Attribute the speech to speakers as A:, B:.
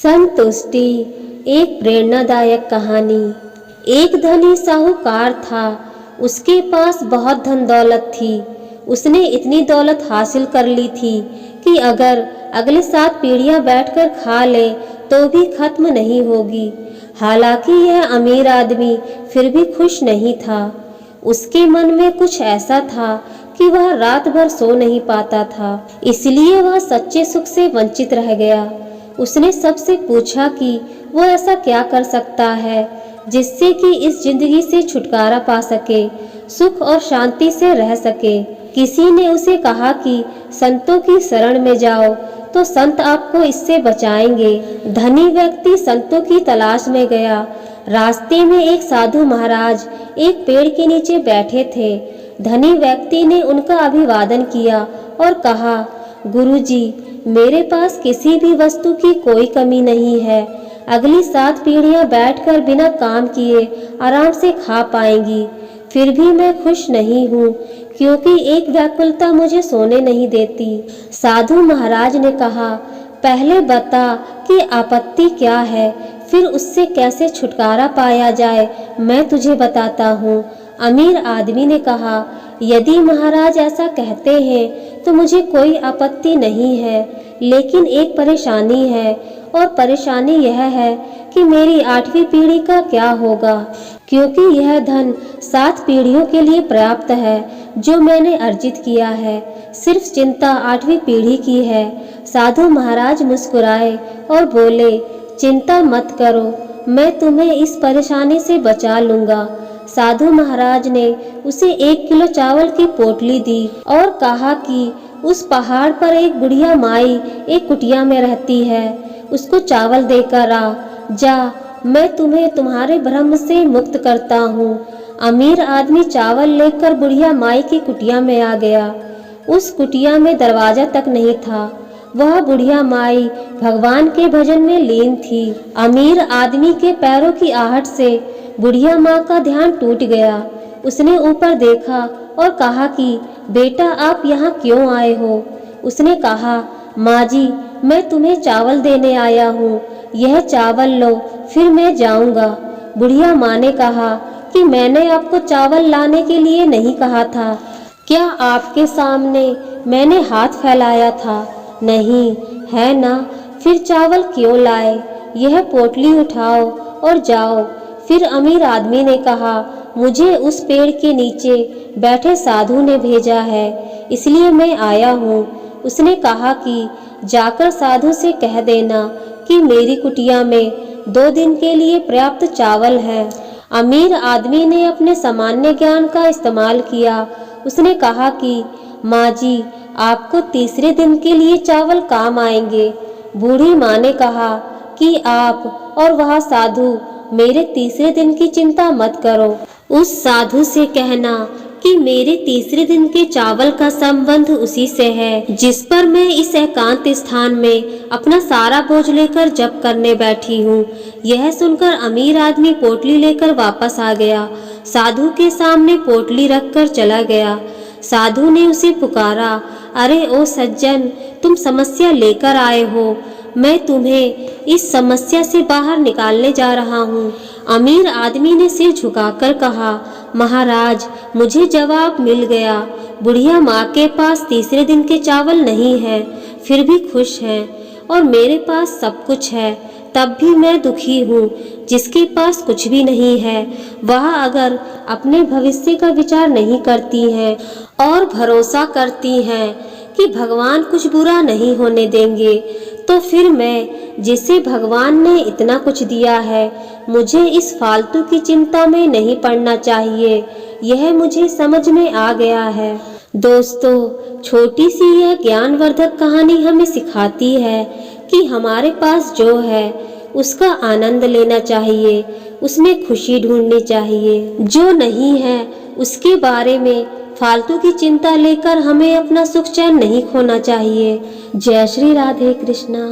A: संतुष्टि। एक प्रेरणादायक कहानी। एक धनी साहूकार था। उसके पास बहुत धन दौलत थी। उसने इतनी दौलत हासिल कर ली थी कि अगर अगले 7 पीढ़ियां बैठकर खा ले तो भी खत्म नहीं होगी। हालांकि यह अमीर आदमी फिर भी खुश नहीं था। उसके मन में कुछ ऐसा था कि वह रात भर सो नहीं पाता था, इसलिए वह सच्चे सुख से वंचित रह गया। उसने सबसे पूछा कि वो ऐसा क्या कर सकता है जिससे कि इस जिंदगी से छुटकारा पा सके, सुख और शांति से रह सके। किसी ने उसे कहा कि संतों की शरण में जाओ तो संत आपको इससे बचाएंगे। धनी व्यक्ति संतों की तलाश में गया। रास्ते में एक साधु महाराज एक पेड़ के नीचे बैठे थे। धनी व्यक्ति ने उनका अभिवादन किया और कहा, गुरुजी, मेरे पास किसी भी वस्तु की कोई कमी नहीं है। अगली 7 पीढ़ियां बैठकर बिना काम किए आराम से खा पाएंगी। फिर भी मैं खुश नहीं हूँ क्योंकि एक व्याकुलता मुझे सोने नहीं देती। साधु महाराज ने कहा, पहले बता कि आपत्ति क्या है, फिर उससे कैसे छुटकारा पाया जाए मैं तुझे बताता हूँ। अमीर आदमी ने कहा, यदि महाराज ऐसा कहते हैं तो मुझे कोई आपत्ति नहीं है, लेकिन एक परेशानी है और परेशानी यह है कि मेरी 8वीं पीढ़ी का क्या होगा, क्योंकि यह धन 7 पीढ़ियों के लिए पर्याप्त है जो मैंने अर्जित किया है। सिर्फ चिंता 8वीं पीढ़ी की है। साधु महाराज मुस्कुराए और बोले, चिंता मत करो, मैं तुम्हें इस परेशानी से बचा लूंगा। साधु महाराज ने उसे 1 किलो चावल की पोटली दी और कहा कि उस पहाड़ पर एक बुढ़िया माई एक कुटिया में रहती है, उसको चावल देकर आ। जा, मैं तुम्हें तुम्हारे भ्रम से मुक्त करता हूँ। अमीर आदमी चावल लेकर बुढ़िया माई की कुटिया में आ गया। उस कुटिया में दरवाजा तक नहीं था। वह बुढ़िया माई भगवान के भजन में लीन थी। अमीर आदमी के पैरों की आहट से बुढ़िया माँ का ध्यान टूट गया। उसने ऊपर देखा और कहा कि बेटा, आप यहाँ क्यों आए हो? उसने कहा, माँ जी, मैं तुम्हें चावल देने आया हूँ, यह चावल लो, फिर मैं जाऊँगा। बुढ़िया माँ ने कहा कि मैंने आपको चावल लाने के लिए नहीं कहा था। क्या आपके सामने मैंने हाथ फैलाया था? नहीं, है ना? फिर चावल क्यों लाए? यह पोटली उठाओ और जाओ। फिर अमीर आदमी ने कहा, मुझे उस पेड़ के नीचे बैठे साधु ने भेजा है, इसलिए मैं आया हूँ। उसने कहा कि जाकर साधु से कह देना कि मेरी कुटिया में 2 दिन के लिए पर्याप्त चावल है। अमीर आदमी ने अपने सामान्य ज्ञान का इस्तेमाल किया। उसने कहा कि माँ जी, आपको तीसरे दिन के लिए चावल काम आएंगे। बूढ़ी माँ ने कहा कि आप और वह साधु मेरे तीसरे दिन की चिंता मत करो। उस साधु से कहना कि मेरे तीसरे दिन के चावल का संबंध उसी से है जिस पर मैं इस एकांत स्थान में अपना सारा बोझ लेकर जप करने बैठी हूँ। यह सुनकर अमीर आदमी पोटली लेकर वापस आ गया। साधु के सामने पोटली रखकर चला गया। साधु ने उसे पुकारा, अरे ओ सज्जन, तुम समस्या लेकर आए हो, मैं तुम्हें इस समस्या से बाहर निकालने जा रहा हूँ। अमीर आदमी ने सिर झुकाकर कहा, महाराज, मुझे जवाब मिल गया। बुढ़िया माँ के पास तीसरे दिन के चावल नहीं है, फिर भी खुश हैं, और मेरे पास सब कुछ है, तब भी मैं दुखी हूँ। जिसके पास कुछ भी नहीं है, वह अगर अपने भविष्य का विचार नहीं करती है और भरोसा करती हैं कि भगवान कुछ बुरा नहीं होने देंगे, तो फिर मैं, जिसे भगवान ने इतना कुछ दिया है, मुझे इस फालतू की चिंता में नहीं पड़ना चाहिए। यह मुझे समझ में आ गया है। दोस्तों, छोटी सी यह ज्ञानवर्धक कहानी हमें सिखाती है कि हमारे पास जो है उसका आनंद लेना चाहिए, उसमें खुशी ढूंढनी चाहिए। जो नहीं है उसके बारे में फालतू की चिंता लेकर हमें अपना सुख चैन नहीं खोना चाहिए। जय श्री राधे कृष्णा।